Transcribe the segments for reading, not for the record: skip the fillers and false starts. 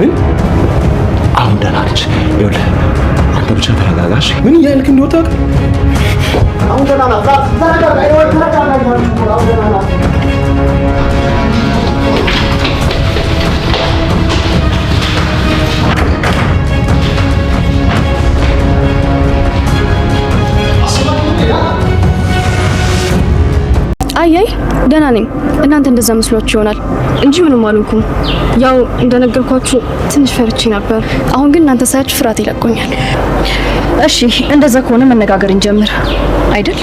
ምን አሁን ደህና ነች። ይኸውልህ አንተ ብቻ ተረጋጋሽ። ምን እያልክ እንደወጣ አሁን ደህና ናት። ተረጋጋ። ይኸውልህ ተረጋጋ። አሁን ደህና ናት። አይ ደህና ነኝ። እናንተ እንደዛ መስሏችሁ ይሆናል እንጂ ምንም አልሆንኩም። ያው እንደነገርኳችሁ ትንሽ ፈርቼ ነበር። አሁን ግን እናንተ ሳያችሁ ፍርሃት ይለቆኛል። እሺ እንደዛ ከሆነ መነጋገር እንጀምር አይደል?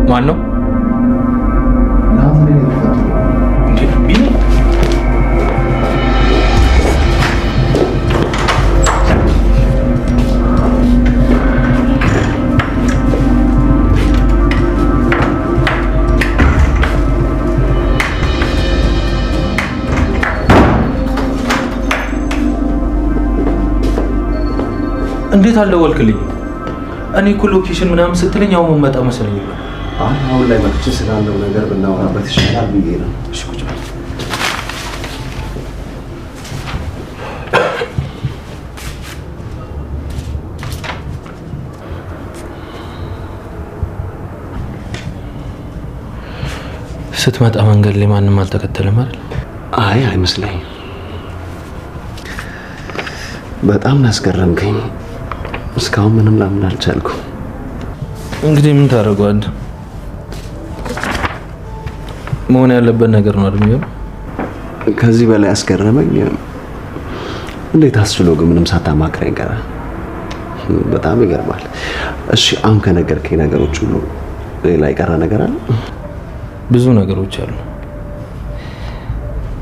ማን ነው? እንዴት አልደወልክልኝ? እኔ እኮ ሎኬሽን ምናምን ስትለኝ አሁን መጣ መሰለኝ። አሁን ላይ መጥቼ ስላለው ነገር ብናወራበት ይሻላል ብዬ ነው። እሺ ቁጭ በል። ስትመጣ መንገድ ላይ ማንም አልተከተለም አይደል? አይ አይመስለኝም። በጣም ያስገረምከኝ። እስካሁን ምንም ላምን አልቻልኩም። እንግዲህ ምን ታደርገዋለህ? መሆን ያለበት ነገር ነው አይደል? ከዚህ በላይ ያስገረመኝ እንዴት አስችሎ ግን ምንም ሳታማክረኝ ቀረ። በጣም ይገርማል። እሺ አሁን ከነገርከኝ ነገሮች ሁሉ ሌላ የቀረ ነገር አለ? ብዙ ነገሮች አሉ።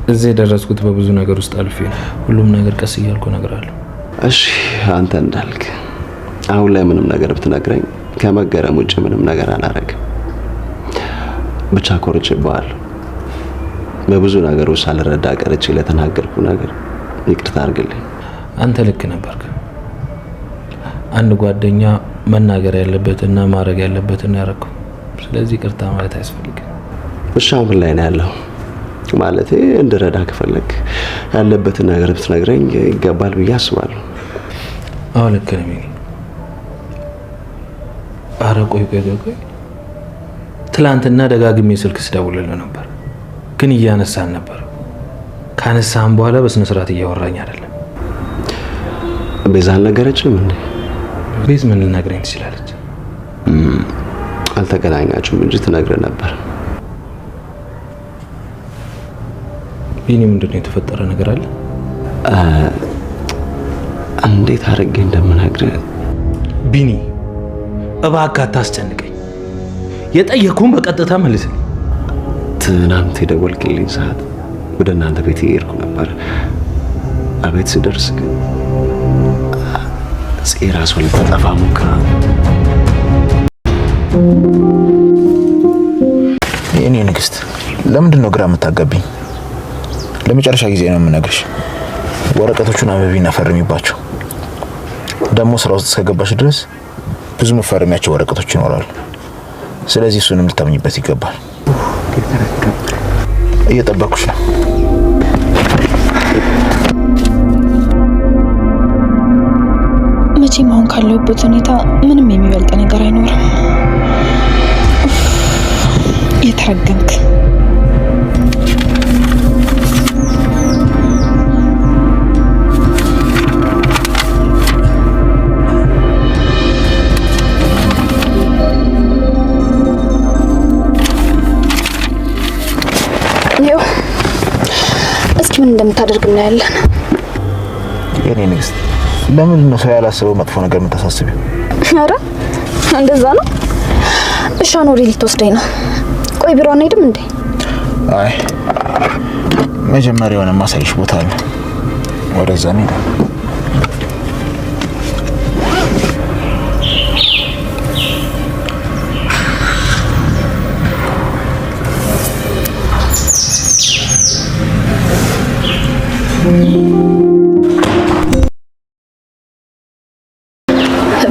እዚህ የደረስኩት በብዙ ነገር ውስጥ አልፌ ነው። ሁሉም ነገር ቀስ እያልኩ እነግርሃለሁ። እሺ አንተ እንዳልክ አሁን ላይ ምንም ነገር ብትነግረኝ ከመገረም ውጭ ምንም ነገር አላረግም። ብቻ ኮርቼብሃለሁ። በብዙ ነገሮች ሳልረዳ ቀርቼ ለተናገርኩ ነገር ይቅርታ አድርግልኝ። አንተ ልክ ነበርክ። አንድ ጓደኛ መናገር ያለበትና ማድረግ ያለበትን ያደረገው። ስለዚህ ይቅርታ ማለት አያስፈልግም። እሺ አሁን ላይ ነው ያለው ማለቴ እንድረዳ ከፈለክ ያለበትን ነገር ብትነግረኝ ይገባል ብዬ አስባለሁ። አዎ ልክ ነህ። ኧረ ቆይ ትላንትና ደጋግሜ ስልክ ስደውልልህ ነበር፣ ግን እያነሳን ነበር። ካነሳን በኋላ በስነ ስርዓት እያወራኝ አይደለም። ቤዛ አልነገረችም እንዴ? ቤዝ ምን ልነግረኝ ትችላለች? አልተገናኛችሁም እንጂ ትነግረህ ነበር። ቢኒ ምንድነው የተፈጠረ ነገር አለ? እንዴት አድርጌ እንደምነግርህ ቢኒ እባክህ አታስጨንቀኝ። የጠየኩህን በቀጥታ መልስልኝ። ትናንት የደወልክልኝ ሰዓት ወደ እናንተ ቤት እየሄድኩ ነበር። አቤት ስደርስ ግን ራሷ ልታጠፋ ሞክራ። የኔ ንግስት ለምንድን ነው ግራ የምታጋቢኝ? ለመጨረሻ ጊዜ ነው የምነግርሽ። ወረቀቶቹን አንብቢና ፈርሚባቸው። ደግሞ ስራ ውስጥ እስከገባሽ ድረስ ብዙ መፈረሚያቸው ወረቀቶች ይኖራሉ። ስለዚህ እሱንም ልታምኝበት ይገባል። እየጠበኩሽ ነው። መቼም አሁን ካለሁበት ሁኔታ ምንም የሚበልጥ ነገር አይኖርም። የተረገምክ ይኸው እስኪ ምን እንደምታደርግ እናያለን። የኔ ንግስት ለምን ነው ሰው ያላሰበው መጥፎ ነገር የምታሳስቢው? ኧረ እንደዛ ነው። እሺ ኖሪ ልትወስደኝ ነው? ቆይ ቢሮ አንሄድም እንዴ? አይ መጀመሪያ የሆነ ማሳይሽ ቦታ አለ፣ ወደዛ ነው።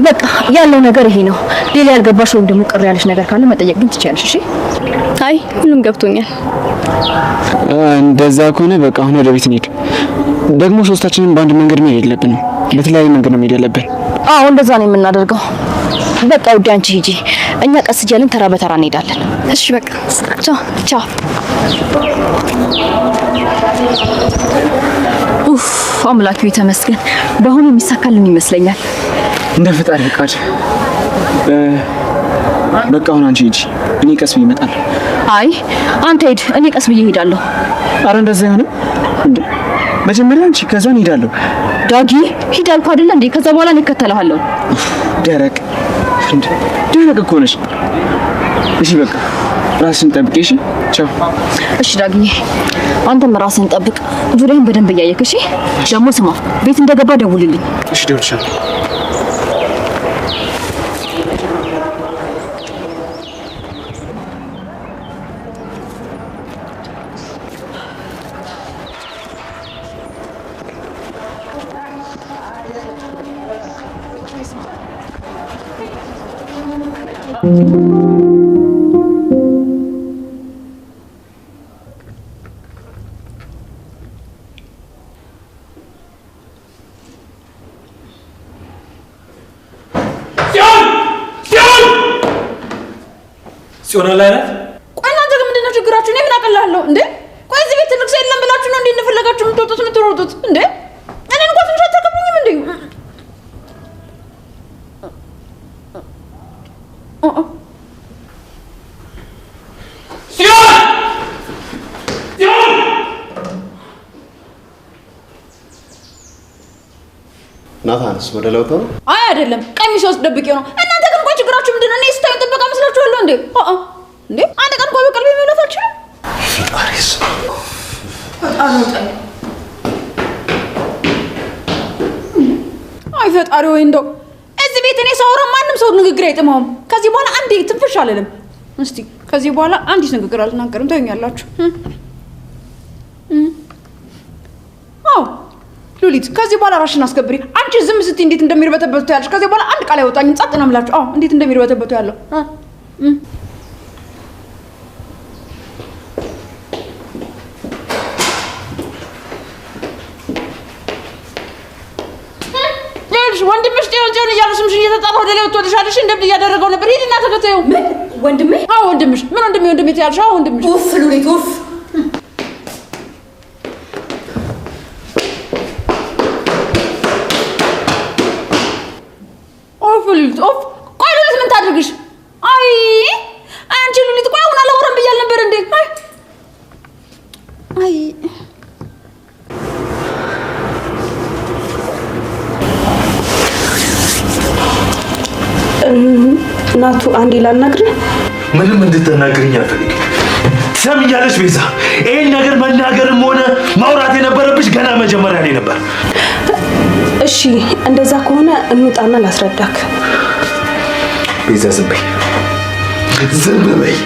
በቃ ያለው ነገር ይሄ ነው። ሌላ ያልገባሽ ወይም ደግሞ ቅር ያለሽ ነገር ካለ መጠየቅ ግን ትችያለሽ። እሺ? አይ ሁሉም ገብቶኛል። እንደዛ ከሆነ በቃ አሁን ወደ ቤት እንሂድ። ደግሞ ሶስታችንም በአንድ መንገድ መሄድ የለብንም። በተለያየ መንገድ ነው መሄድ ያለብን። አዎ እንደዛ ነው የምናደርገው። በቃ ውዴ አንቺ ሂጂ፣ እኛ ቀስ እያልን ተራ በተራ እንሄዳለን። እሺ በቃ ቻው ቻው። ኡፍ አምላክ የተመስገን። በአሁኑ የሚሳካልን ይመስለኛል። እንደ ፈጣሪ ፈቃድ። በቃ አሁን አንቺ ሂጂ፣ እኔ ቀስ ብዬ እመጣለሁ። አይ አንተ ሂድ፣ እኔ ቀስ ብዬ እሄዳለሁ። አረ እንደዛ አይሆንም። መጀመሪያ አንቺ ከዛ እሄዳለሁ። ዳጊ ሂድ አልኩህ አይደል እንዴ? ከዛ በኋላ እኔ እከተልሃለሁ። ደረቅ እኮ ነሽ። እሺ በቃ ራስሽን ጠብቂ። እሺ ቻው። እሺ ዳግዬ አንተም ራስህን ጠብቅ፣ ዙሪያን በደንብ እያየክ። እሺ ደግሞ ስማ፣ ቤት እንደገባ ደውልልኝ። እሺ ደውልልሻለሁ። ሲሆን ላይ ናት። ቆይ እናንተ ግን ምንድነው ችግራችሁ? እኔ ምን አቀላለሁ እንዴ? ቆይ እዚህ ቤት ትልቅ ሰው የለም ብላችሁ ነው እንዴ እንደፈለጋችሁ የምትወጡት የምትሮጡት እንዴ? እኔን እንኳን ትንሽ አታከብሩኝም እንዴ? ናታንስ ወደ ለውጥ ነው? አይ አይደለም፣ ቀሚስ ውስጥ ደብቄው ነው። እናንተ ግን ቆይ ችግራችሁ ምንድነው? እኔ ስታዩ ጥበቃ መስላችኋለሁ እንዴ? እንዴ አንድ ቀን ቆይ በቀልቤ መብላት አልችልም። ፋሪስ አይ ፈጣሪ ወይ እንደው እዚህ ቤት እኔ ሳወራ ማንም ሰው ንግግር አይጥመውም። ከዚህ በኋላ አንዴ ትንፍሽ አልልም። እስቲ ከዚህ በኋላ አንዲት ንግግር አልናገርም። ታዩኛላችሁ። አዎ ሉሊት፣ ከዚህ በኋላ ራስሽን አስከብሪ። አንቺ ዝም ስትይ እንዴት እንደሚርበተበቱ ያለሽ። ከዚህ በኋላ አንድ ቃል አይወጣኝም። ጸጥ ነው የምላችሁ። አዎ እንዴት እንደሚርበተበቱ ያለው ወንድምሽ ጤውን እያሉ ስምሽን እየተጣራ ወደ ላይ ወጥቶልሻል። እሺ እንደምን እያደረገው ነበር? ሂድና ተከታዩ። ምን ወንድሜ? አዎ ወንድምሽ። ምን ወንድሜ ትያለሽ? አዎ ወንድምሽ። ኡፍ ሉሊት ኡፍ። ኡፍ ሉሊት ኡፍ። ቆይ ሉሊት ምን ታድርግሽ? አይ አንቺ ሉሊት፣ ቆይ አሁን አላወራም ብያል ነበር እንዴ? አይ ናቱ አንዴ ላናግርህ። ምንም እንድትናገርኝ አልፈልግም። ትሰምኛለሽ ቤዛ? ይሄን ነገር መናገርም ሆነ ማውራት የነበረብሽ ገና መጀመሪያ ላይ ነበር። እሺ እንደዛ ከሆነ እንውጣና ላስረዳክ። ቤዛ ዝም በይ፣ ዝም በይ።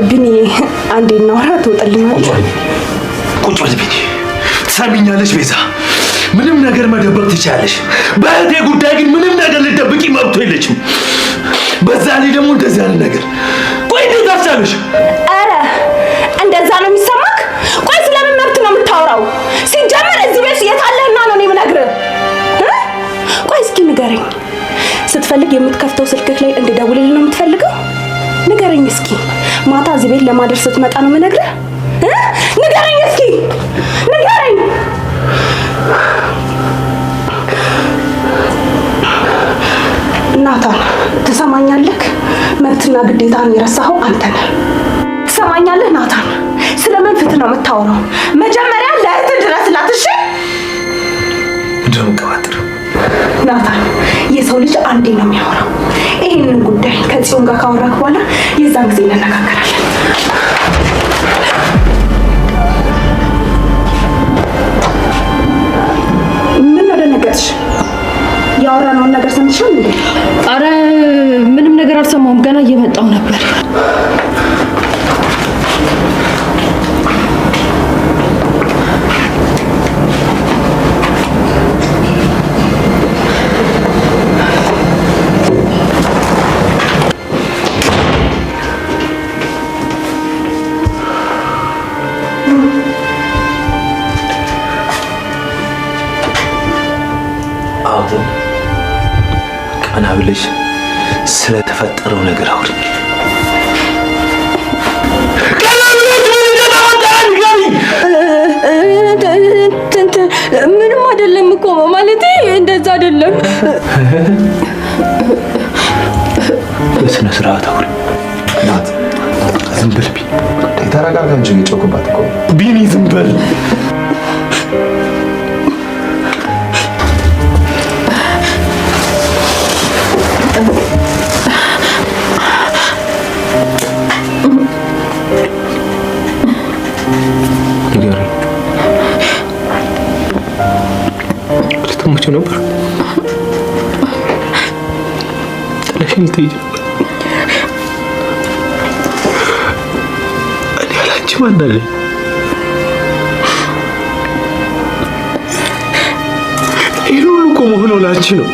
ቢኒ አንዴ እናውራ። ትወጣልኛለሽ? ቁጭ በል ቢኒ። ትሰምኛለሽ ቤዛ? ምንም ነገር መደበቅ ትችያለሽ። በእህቴ ጉዳይ ግን ምንም ነገር ልደብቂ መብቱ የለችም። በዛ ላይ ደግሞ እንደዚህ ያለ ነገር ቆይ እንዴት አስቻለሽ? ኧረ እንደዛ ነው የሚሰማክ? ቆይ ስለምን መብት ነው የምታወራው? ሲጀመር እዚህ ቤት የታለህና ነው እኔ የምነግርህ? ቆይ እስኪ ንገረኝ፣ ስትፈልግ የምትከፍተው ስልክክ ላይ እንድደውልልህ ነው የምትፈልገው? ንገረኝ እስኪ። ማታ እዚህ ቤት ለማደር ስትመጣ ነው የምነግርህ? ንገረኝ እስኪ ንገረኝ። ናታን ትሰማኛለህ? መብትና ግዴታን የረሳኸው አንተ ነህ። ትሰማኛለህ ናታን? ስለምን ፍትህ ነው የምታወራው? መጀመሪያ ለእህትህ ድረስላት። እሺ እንደምቀባጥር ናታን፣ የሰው ልጅ አንዴ ነው የሚያወራው። ይህንን ጉዳይ ከጽዮን ጋር ካወራክ በኋላ የዛን ጊዜ እንነጋገራለን። ምን ነው ደነገጥሽ? ያወራነውን ነገር ሰምተሻል እንዴ? አረ ምንም ነገር አልሰማሁም። ገና እየመጣሁ ነበር። ቀና ብለሽ ስለተፈጠረው ነገር አውሪኝ። ምንም አይደለም እኮ ማለቴ እንደዛ አይደለም። በስነ ስርዓት አውሪ። ናት ዝም በል ቢኒ። ተረጋጋ እንጂ እየጮህኩባት እኮ ቢኒ ዝም በል። ልትሞቺ ነበር? ጥለሽኝ ልትሄጂ ነበር? እኔ ያላንቺ ማን አለኝ? ይሄ ሁሉ እኮ መሆነው ላንቺ ነው።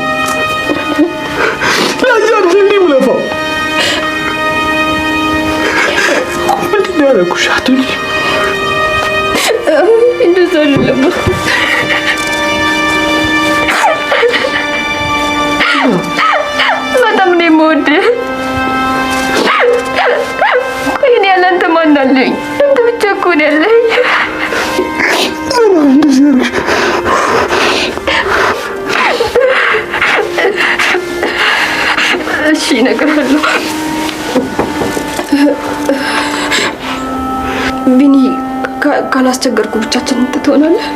ላንቺ አይደል እንዴ የምለፋው? ምንድን ነው ያደረኩሽ? አትበይኝ። እንደዛ አይደለም። በጣም ነው የምወድህ። ቆይ እኔ ያለ አንተ ማን አለኝ? አንተ ብቻ እኮ ነው ያለኝ። እሺ እነግርሃለሁ። ቢኒ ካላስቸገርኩ ብቻችንን ትሆናለህ?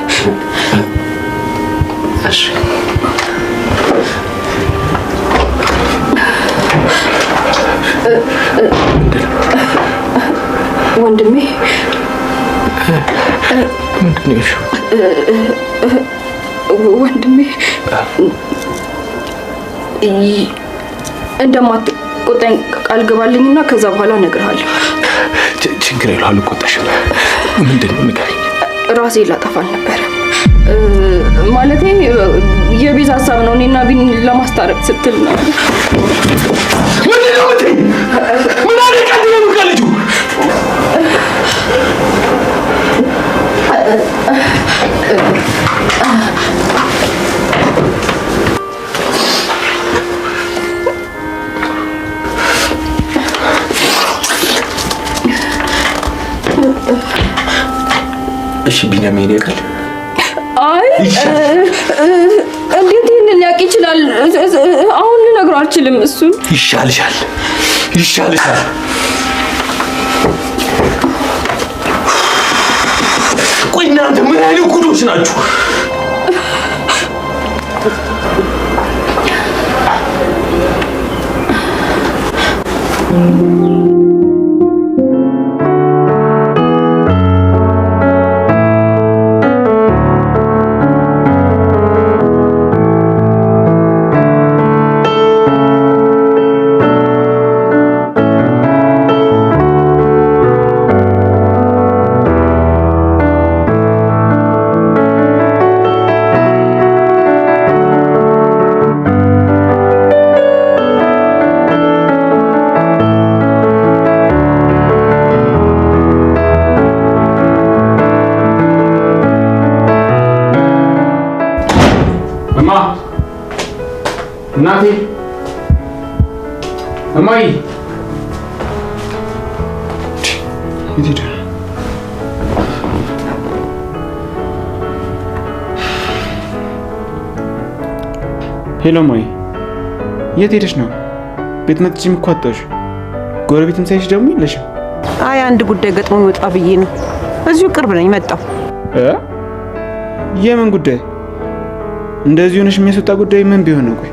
እሺ ወንድሜ ምንድን ነው? ወንድሜ እንደማትቆጣኝ ቃል ገባልኝና ከዛ በኋላ እነግርሃለሁ። ችግር የለውም፣ አልቆጣሽም። ምንድን ነው ንገሪኝ። ራሴ ላጠፋ አልነበረ ማለቴ የቤዛ ሀሳብ ነው። እኔና ቢኒ ለማስታረቅ ስትል ነው። ምንድን ነው የምትይኝ? ምን አደረጋት ነው ከልጁ? እሺ ቢኒያሚን ያውቃል? አይ እንዴት ይሄንን ሊያውቅ ይችላል? አሁን ልነግረው አልችልም። እሱን ይሻልሻል። ቆይ እናንተ ምን አይነት ጉዶች ናችሁ? እናቴ እማዬ የት ሄደ? ሄሎ እማዬ፣ የት ሄደሽ ነው? ቤት መጥቼም እኮ አጣሁሽ። ጎረቤትም ሳይሽ ደግሞ የለሽም። አይ አንድ ጉዳይ ገጥሞ ወጣ ብዬ ነው። እዚሁ ቅርብ ነኝ መጣሁ። የምን ጉዳይ? እንደዚህ ሆነሽ የሚያስወጣ ጉዳይ ምን ቢሆን ነው? ቆይ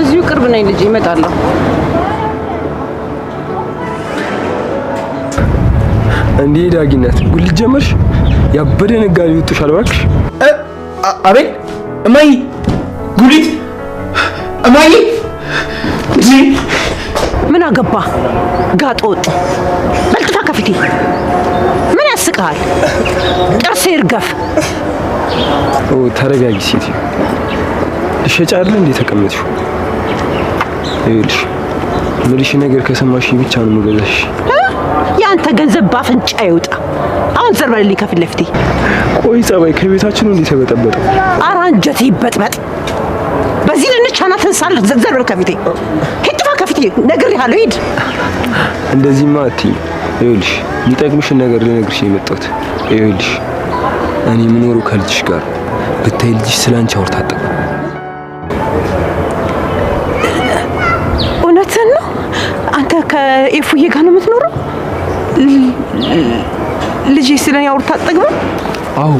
እዚሁ ቅርብ ነኝ ልጅ እመጣለሁ። እንዴ ዳጊነት ጉልት ጀመርሽ? ያበደ ነጋዴ ወጥቷል እባክሽ። አቤል እማዬ፣ ጉሊት እማዬ። ምን አገባ ጋጦ ወጥ በልጥፋ ከፊቴ። ምን ያስቅሃል? ጥርሴ ይርገፍ። ተረጋጊ ሴትዮ። ልሸጫ አይደል እንዴ ተቀመጥሽው? ይኸውልሽ ምልሽ ነገር ከሰማሽ ብቻ ነው የምገዛሽ። ያንተ ገንዘብ ባፍንጫ ይውጣ። አሁን ዘርበልልኝ ከፊት ለፊቴ። ቆይ ጸባይ ከቤታችን ነው እንዴ ተበጠበጠው? ኧረ አንጀቴ ይበጥበጥ። በዚህ ልንቻናት እንሳል ዘርበር ከፊቴ ሂድ ከፊቴ ነግሬሃለሁ ሂድ እንደዚህማ አትይኝ ይኸውልሽ የሚጠቅምሽን ነገር ልነግርሽ የመጣሁት ይኸውልሽ እኔ የምኖረው ከልጅሽ ጋር ብታይ ልጅሽ ስላንቺ አውርታ አጠቅ እውነትን ነው አንተ ከኤፉዬ ጋር ነው የምትኖረው ልጅ ስለኔ አውርታ አጠግባ አዎ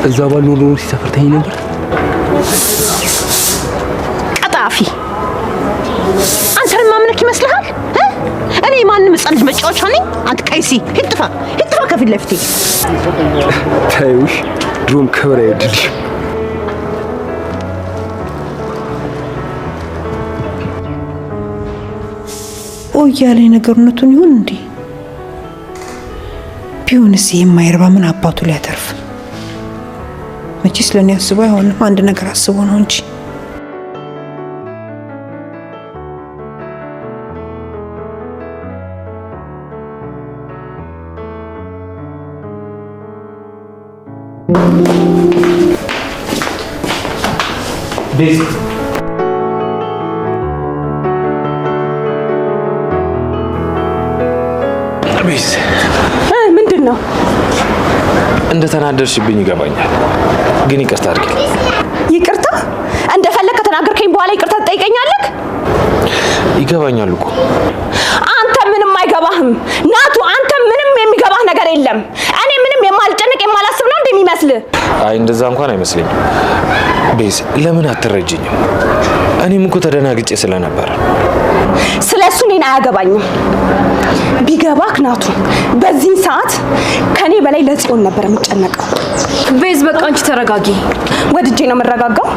እዛ ባልኖር ኖሮ ሲሰፈርተኝ ነበር ቀጣፊ አንተን ማምነክ ይመስልሃል እኔ ማንም ልጅ መጫወቻ ነኝ አንተ ቀይሲ ሂድ ጥፋ ከፊት ለፊቴ ታዩሽ ድሮም ክብር አይወድልሽ ያለ ነገርነቱን ይሁን እንዴ ቢሆንስ የማይረባ ምን አባቱ ሊያተርፍ መቼስ ለኔ አስቦ አይሆንም አንድ ነገር አስቦ ነው እንጂ ቤዝ ምንድን ነው እንደተናደርሽብኝ ይገባኛል ግን ይቅርታ አድርጊልኝ ይቅርታ እንደፈለክ ከተናገርከኝ በኋላ ይቅርታ ትጠይቀኛለህ ይገባኛል እኮ አንተ ምንም አይገባህም ናቱ አንተ ምንም የሚገባህ ነገር የለም እኔ ምንም የማልጨንቅ የማላስብ ነው እንደሚመስል አይ እንደዛ እንኳን አይመስልኝም ቤዝ ለምን አትረጅኝም እኔም እኮ ተደናግጬ ስለነበር ስለሱ እኔን አያገባኝም ቢገባክ ናቱ በዚህ ሰዓት ከኔ በላይ ለጽዮን ነበር የምጨነቀው ቤዝ በቃ አንቺ ተረጋጊ ወድጄ ነው የምረጋጋው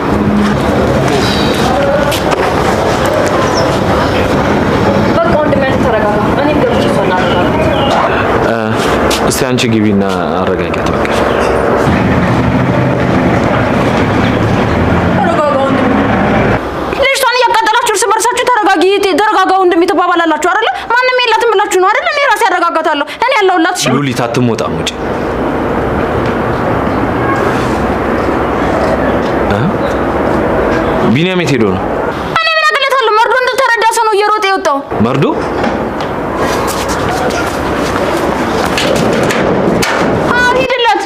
በቃ ወንድሜ አንቺ ተረጋጋ እኔም ገብቼ ሶና እስቲ አንቺ ግቢና አረጋጊያት በቃ ተረጋጋው እንደሚተባባላላችሁ አይደል ማንንም የላትም ብላችሁ ነው አይደል እኔ ራሴ ያረጋጋታለሁ እኔ ያለውላት እሺ ሉሊት አትሞጣም ውጪ ቢኒያም የት ሄዶ ነው እኔ ምን አገለታለሁ መርዶ እንደተረዳ ሰው ነው እየሮጠ የወጣው መርዶ ሂድለት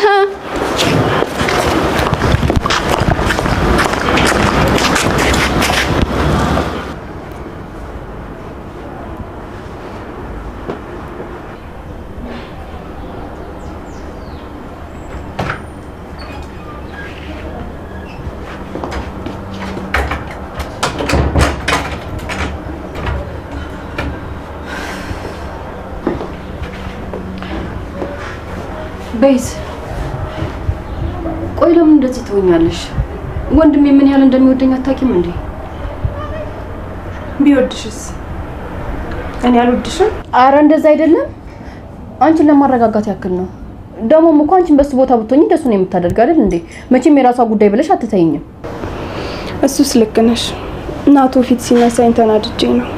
ቤዝ ቆይ ለምን እንደዚህ ትሆኛለሽ ወንድሜ ምን ያህል እንደሚወደኝ አታውቂም እንዴ ቢወድሽስ እኔ አልወድሽም አረ እንደዛ አይደለም አንቺን ለማረጋጋት ያክል ነው ደሞም እኮ አንቺን በሱ ቦታ ብትሆኚ ደሱ ነው የምታደርግ አይደል እንዴ መቼም የራሷ ጉዳይ ብለሽ አትተይኝም እሱስ ልክ ነሽ ናቱ ፊት ሲነሳኝ ተናድጄ ነው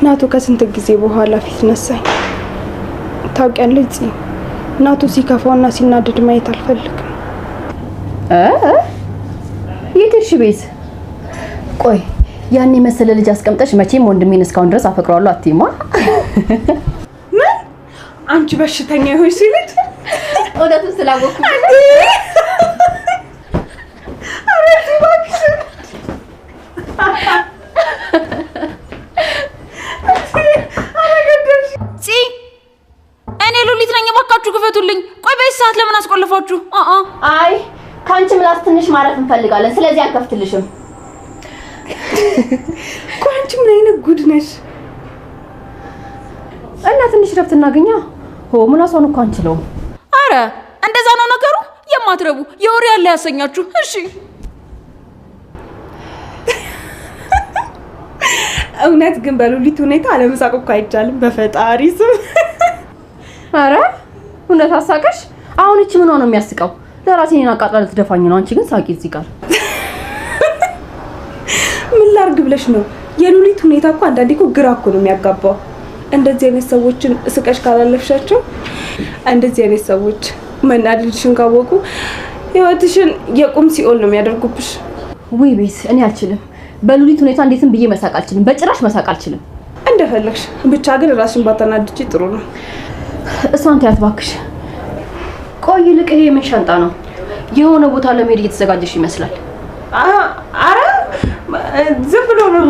ናቱ ከስንት ጊዜ በኋላ ፊት ነሳኝ ታውቂያለሽ ናቱ ሲከፋውና ሲናደድ ማየት አልፈልግም የትሽ ቤዝ ቆይ ያኔ መሰለ ልጅ አስቀምጠሽ መቼም ወንድሜን እስካሁን ድረስ አፈቅረዋለሁ አትይማ ምን አንቺ በሽተኛ ይሆንሽ ሲልት ወደቱ ስላወኩ አረቲ ባክሽ አረጋግጥሽ እኔ ሉሊት ነኝ ባካችሁ ክፈቱልኝ ቆይ በዚህ ሰዓት ለምን አስቆልፋችሁ አይ ካንቺ ምላስ ትንሽ ማረፍ እንፈልጋለን ስለዚህ አንከፍትልሽም ቆይ አንቺ ምን አይነት ጉድ ነሽ እና ትንሽ ረፍት እናገኛ ምላሷን እኮ አንችለው አረ እንደዛ ነው ነገሩ የማትረቡ የወሬ ያለ ያሰኛችሁ እሺ እውነት ግን በሉሊት ሁኔታ አለመሳቅ እኮ አይቻልም በፈጣሪ ስም አረ እውነት አሳቀሽ አሁን እቺ ምን ነው የሚያስቀው ለራሴን አቃጥላ ልትደፋኝ ነው አንቺ ግን ሳቂ እዚህ ጋር ምን ላርግ ብለሽ ነው የሉሊት ሁኔታ እኮ አንዳንዴ እኮ ግራ እኮ ነው የሚያጋባው እንደዚህ አይነት ሰዎችን እስቀሽ ካላለፍሻቸው እንደዚህ አይነት ሰዎች መናደድሽን ካወቁ ህይወትሽን የቁም ሲኦል ነው የሚያደርጉብሽ ወይ ቤት እኔ አልችልም። በሉሊት ሁኔታ እንዴትም ብዬ መሳቅ አልችልም። በጭራሽ መሳቅ አልችልም። እንደፈለግሽ ብቻ ግን ራስሽን ባታናድጂ ጥሩ ነው። እሷን ተያት እባክሽ። ቆይ ይልቅ ይሄ ምን ሻንጣ ነው? የሆነ ቦታ ለመሄድ እየተዘጋጀሽ ይመስላል። አረ ዝም ብሎ ነው።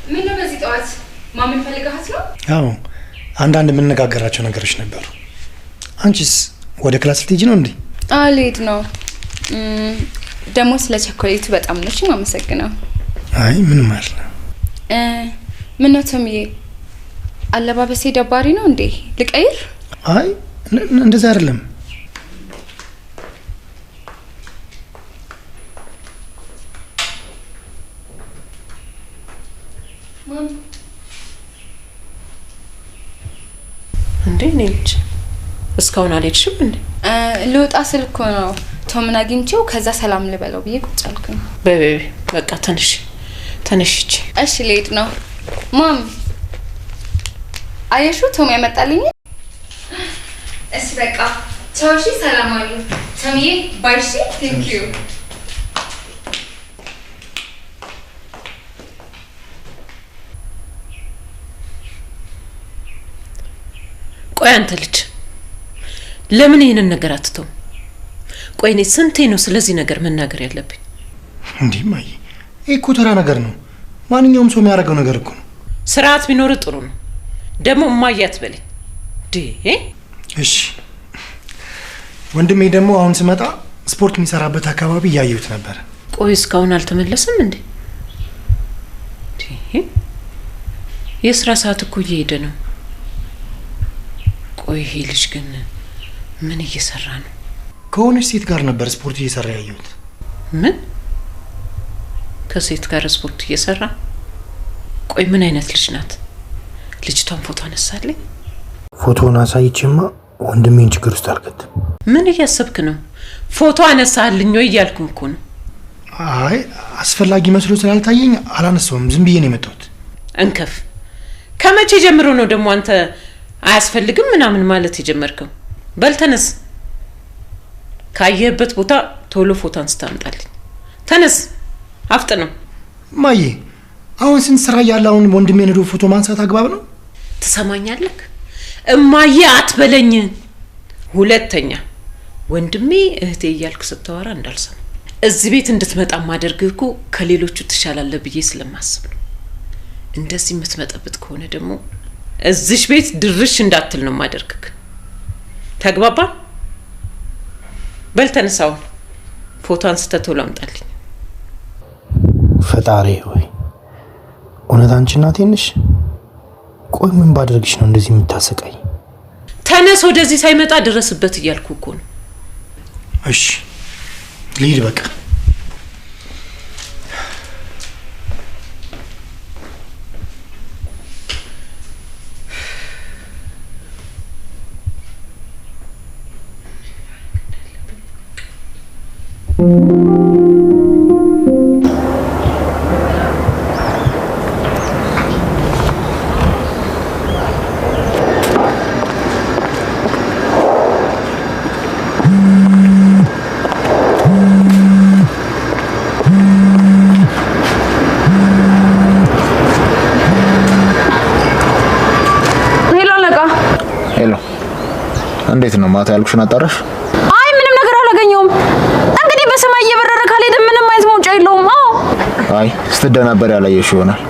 ምን ነው በዚህ ጠዋት ማምን ፈልጋት ነው? አዎ አንዳንድ የምንነጋገራቸው ነገሮች ነበሩ። አንቺስ ወደ ክላስ ልትሄጂ ነው እንዴ? አልሄድ ነው። ደግሞ ስለ ቸኮሌቱ በጣም ነው የማመሰግነው። አይ ምንም አይደል። ምን ነው ተምዬ፣ አለባበሴ ደባሪ ነው እንዴ? ልቀይር? አይ እንደዛ አይደለም። እንዴ ነች? እስካሁን አልሄድሽም እንዴ? ልወጣ ስል እኮ ነው ቶምን አግኝቼው ከዛ ሰላም ልበለው ብዬ ቁጭ አልኩኝ። በቃ ተነሽ ተነሽ። እሺ ልሄድ ነው። ማም አየሹ ቶም ያመጣልኝ። እሺ በቃ ቻው። እሺ ሰላም አሉ ቶምዬ። ባይ። እሺ ቴንክ ዩ። ቆይ አንተ ልጅ ለምን ይሄንን ነገር አትተው? ቆይ እኔ ስንቴ ነው ስለዚህ ነገር መናገር ያለብኝ? እንዴ ማይ፣ ይሄ እኮ ተራ ነገር ነው። ማንኛውም ሰው የሚያደርገው ነገር እኮ ነው። ስርዓት ቢኖር ጥሩ ነው። ደግሞ እማዬ አትበለኝ ዴ። እሺ ወንድሜ ደግሞ አሁን ስመጣ ስፖርት የሚሰራበት አካባቢ እያየሁት ነበር። ቆይ እስካሁን አልተመለሰም እንዴ? የስራ ሰዓት እኮ እየሄደ ነው። ቆይ ይሄ ልጅ ግን ምን እየሰራ ነው? ከሆነች ሴት ጋር ነበር ስፖርት እየሰራ ያየሁት። ምን? ከሴት ጋር ስፖርት እየሰራ? ቆይ ምን አይነት ልጅ ናት? ልጅቷን ፎቶ አነሳልኝ። ፎቶውን አሳይቼማ ወንድሜን ችግር ውስጥ አልከተም። ምን እያሰብክ ነው? ፎቶ አነሳልኝ ወይ እያልኩ እኮ ነው። አይ አስፈላጊ መስሎ ስላልታየኝ አላነሳውም። ዝም ብዬ ነው የመጣሁት። እንከፍ። ከመቼ ጀምሮ ነው ደግሞ አንተ አያስፈልግም ምናምን ማለት የጀመርከው? በል ተነስ። ካየህበት ቦታ ቶሎ ፎቶ አንስታ አምጣልኝ። ተነስ፣ አፍጥ ነው። ማዬ አሁን ስንት ስራ ያለ አሁን ወንድሜን ሄዶ ፎቶ ማንሳት አግባብ ነው? ትሰማኛለህ? እማዬ አትበለኝ። ሁለተኛ ወንድሜ እህቴ እያልክ ስታወራ እንዳልሰማ። እዚህ ቤት እንድትመጣ ማደርግህ እኮ ከሌሎቹ ትሻላለህ ብዬ ስለማስብ ነው። እንደዚህ የምትመጣበት ከሆነ ደግሞ እዚሽ ቤት ድርሽ እንዳትል ነው ማደርግክ። ተግባባ? በል ተነሳው፣ ፎቶ አንስተህ ቶሎ አምጣልኝ። ፈጣሪ ሆይ እውነት አንቺ እናቴ ነሽ? ቆይ ምን ባደርግሽ ነው እንደዚህ የምታሰቃይ? ተነስ፣ ወደዚህ ሳይመጣ ድረስበት እያልኩ እኮ ነው። እሺ ልሂድ በቃ። እንዴት ነው ማታ ያልኩሽን አጣራሽ? አይ ምንም ነገር አላገኘውም። እንግዲህ በሰማይ እየበረረ ካልሄደ ምንም አይነት መውጫ የለውም። አይ ስትደናበር ያላየሽ ይሆናል።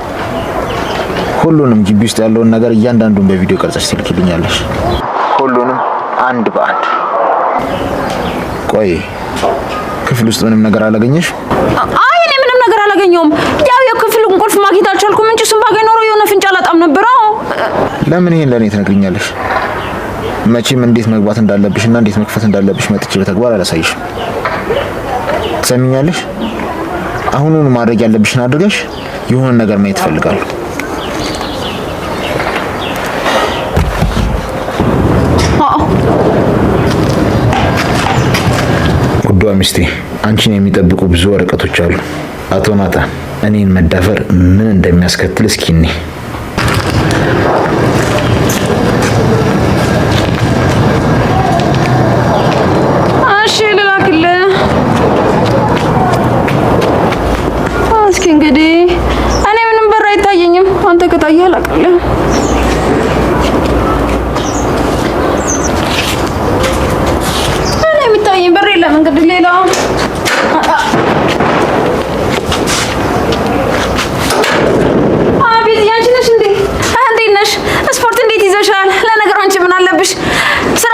ሁሉንም ግቢ ውስጥ ያለውን ነገር እያንዳንዱን በቪዲዮ ቀርጸሽ ትልኪልኛለሽ። ሁሉንም አንድ በአንድ። ቆይ ክፍል ውስጥ ምንም ነገር አላገኘሽ? አይ እኔ ምንም ነገር አላገኘውም። ያው የክፍሉን ቁልፍ ማግኘት አልቻልኩም እንጂ እሱን ባገኝ ኖሮ የሆነ ፍንጫ አላጣም ነበር። ለምን ይሄን ለኔ ትነግሪኛለሽ? መቼም እንዴት መግባት እንዳለብሽና እንዴት መክፈት እንዳለብሽ መጥቼ በተግባር አላሳይሽም። ትሰሚኛለሽ? አሁኑን ማድረግ ያለብሽን አድርገሽ የሆነ ነገር ማየት እፈልጋለሁ። ውዷ ግባ ሚስቴ፣ አንቺን የሚጠብቁ ብዙ ወረቀቶች አሉ። አቶ ናታን እኔን መዳፈር ምን እንደሚያስከትል እስኪ እኔ እንግዲህ እኔ ምንም በር አይታየኝም። አንተ ከታየህ አላውቅልህ። እኔ የሚታየኝ በር የለም። እንግዲህ ሌላ አቤት፣ ያንቺ ነሽ እንዴ? እንዴት ነሽ? ስፖርት እንዴት ይዘሻል? ለነገሩ አንቺ ምን አለብሽ?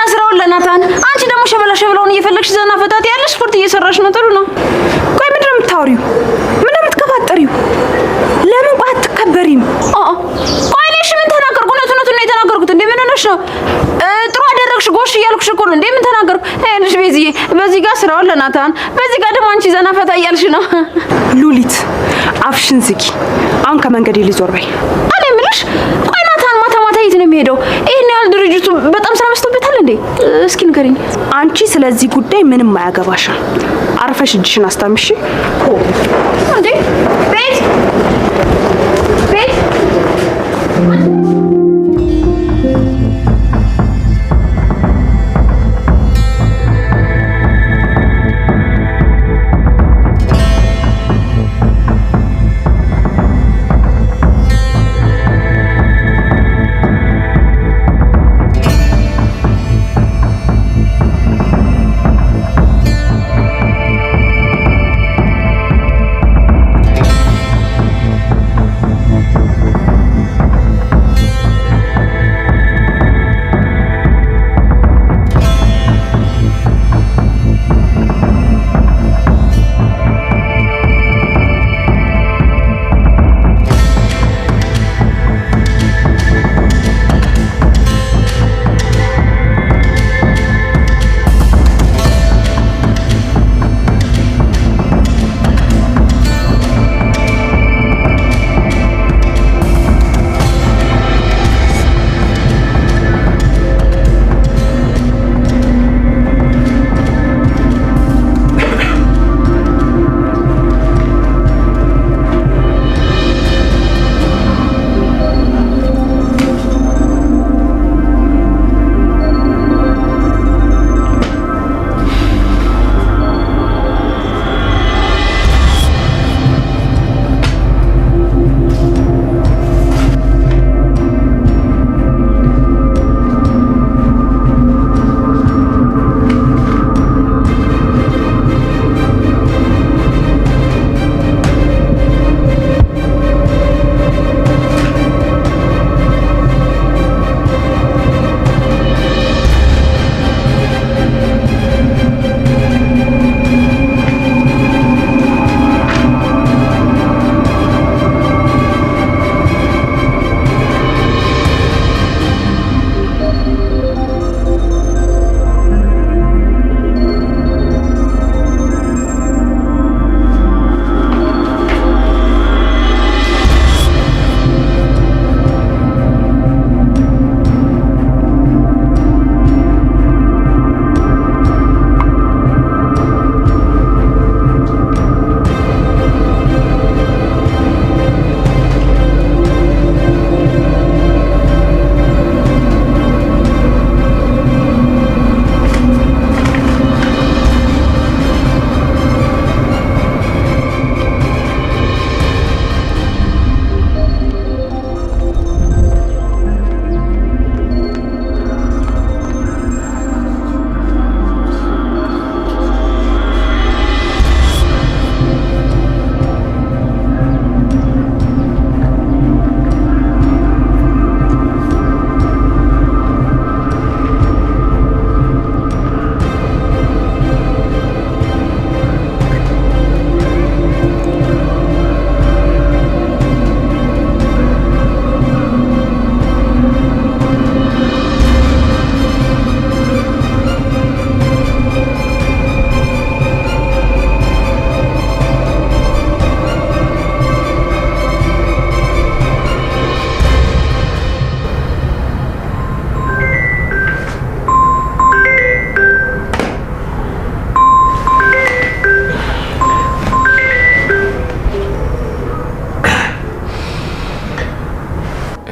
ስራውን ለናታን፣ አንቺ ደግሞ ሸበላውን እየፈለግሽ ዘና ፈታት ያለሽ ስፖርት እየሰራሽ ነው። ጥሩ ነው። ቆይ ምንድን ነው የምታወሪው? ጠሪው ለምን ቆይ አትከበሪም? ቆይ እኔ እሺ ምን ተናገርኩ? እውነቱን ነው የተናገርኩት። እንዴ ምን ሆነሽ ነው? ጥሩ አደረግሽ ጎሽ እያልኩሽ እኮ ነው። እንዴ ምን ተናገርኩ? እሺ ቤዚዬ፣ በዚህ ጋር ስራውን ለናታን፣ በዚህ ጋር ደግሞ አንቺ ዘና ፈታ እያልሽ ነው። ሉሊት አፍሽን ዝጊ። አሁን ከመንገዴ ልዞር በይ። እኔ የምልሽ ቆይ ናታን ማታ የት ነው የሚሄደው? ይሄን ያህል ድርጅቱ በጣም ስራ በዝቶበታል እንዴ? እስኪ ንገሪኝ። አንቺ ስለዚህ ጉዳይ ምንም አያገባሽም። አርፈሽ እጅሽን አስታምሺ። እንዴ ቤት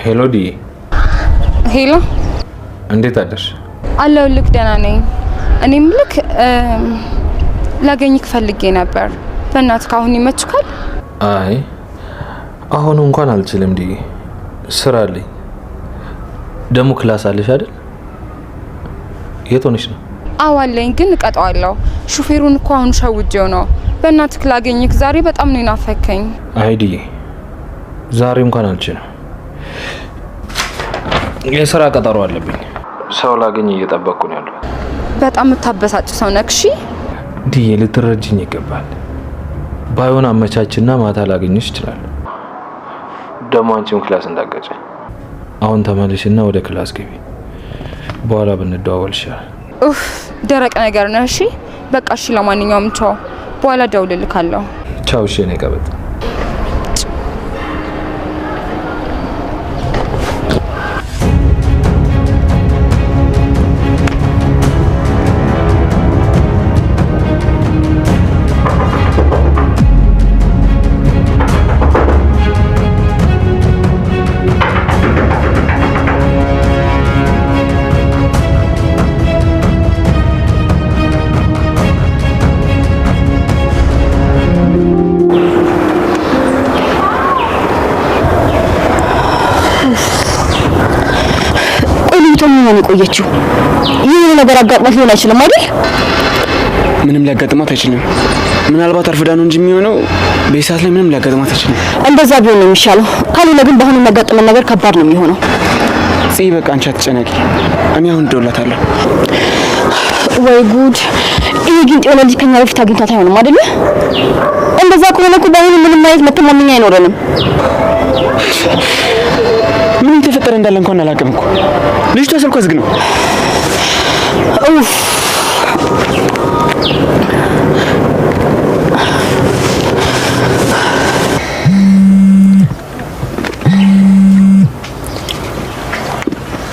ሄሎ ዲ። ሄሎ እንዴት አደርሽ? አለሁልህ፣ ደህና ነኝ። እኔም ልክ ላገኝክ ፈልጌ ነበር። በእናትህ አሁን ይመችካል? አይ አሁን እንኳን አልችልም ዲ፣ ስራ አለኝ። ደግሞ ክላስ አለሽ አይደል? የት ሆነሽ ነው? አዎ አለኝ፣ ግን እቀጣዋለሁ። ሹፌሩን እኮ አሁን ሸውጄው ነው። በእናትህ ላገኝክ ዛሬ በጣም ነው የናፈከኝ። አይ ዲ፣ ዛሬ እንኳን አልችልም። የስራ ቀጠሮ አለብኝ። ሰው ላገኝ እየጠበቅኩ ነው ያለው። በጣም የምታበሳጭ ሰው ነህ። እሺ ዲዬ፣ ልትረጅኝ ይገባል። ባይሆን አመቻችና ማታ ላገኝሽ ይችላል። ደግሞ አንቺም ክላስ እንዳገጨ። አሁን ተመለሽና ወደ ክላስ ግቢ። በኋላ ብንደዋወል ይሻላል። ኡፍ ደረቅ ነገር ነህ። እሺ በቃ እሺ። ለማንኛውም ቻው፣ በኋላ እደውልልካለሁ። ቻው። እሺ እኔ ቀበጥ ምን ቆየችው? ይሄ ነገር አጋጥሞት ሊሆን አይችልም አይደል? ምንም ሊያጋጥማት አይችልም። ምናልባት አርፍዳ ነው እንጂ የሚሆነው በሰዓት ላይ ምንም ሊያጋጥማት አይችልም። እንደዛ ቢሆን ነው የሚሻለው። ካልሆነ ግን በአሁኑ የሚያጋጥመን ነገር ከባድ ነው የሚሆነው። ጽይ በቃ አንቺ አትጨነቂ። እኔ አሁን እደውልላታለሁ። ወይ ጉድ! ይሄ ግን የሆነ ልጅ ከኛ በፊት አግኝቷት አይሆንም አይደል? እንደዛ ከሆነ እኮ በአሁኑ ምንም አይነት መተማመኛ አይኖረንም። ምን እየተፈጠረ እንዳለ እንኳን አላውቅም እኮ። ልጅቷ ስልኳ ዝግ ነው። ኡፍ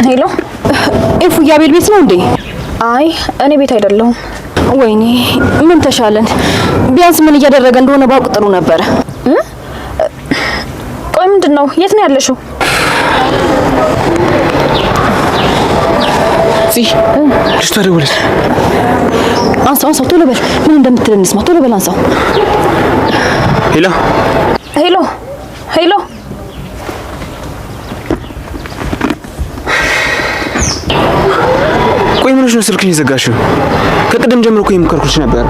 ሄሎ፣ ኢፉያ ቤት ነው እንዴ? አይ እኔ ቤት አይደለሁም። ወይኔ ምን ተሻለን? ቢያንስ ምን እያደረገ እንደሆነ ባውቅ ጥሩ ነበረ። ቆይ ምንድነው? የት ነው ያለሽው? ልጅቷ ደወለች። አንሳው፣ ቶሎ በል። ምን እንደምትል እንስማ። ቶሎ በል አንሳው። ሄሎ ሄሎ ሄሎ። ቆይ ምን ነው ስልክሽን የዘጋሽው? ከቅድም ጀምሮ እኮ የምከርኩሽ ነበር።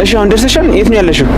እሺ አሁን ደርሰሻል? የት ነው ያለሽው?